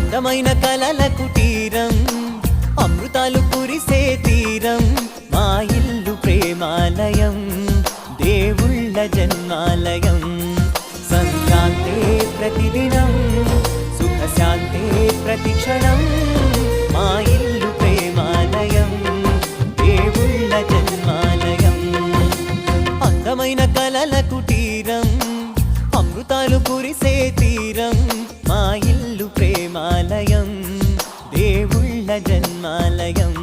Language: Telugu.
అందమైన కలల కుటీరం అమృతాలు కురిసే తీరం మా ఇల్లు ప్రేమాలయం దేవుళ్ళ జన్మాలయం సంక్రాంతే ప్రతిదినం సుఖశాంతే ప్రతిక్షణం మా ఇల్లు ప్రేమాలయం దేవుళ్ళ జన్మాలయం అందమైన కలల కుటీరం అమృతాలు కురిసే తీరం మా ఇల్లు ప్రేమాలయం దేవుళ్ళ జన్మాలయం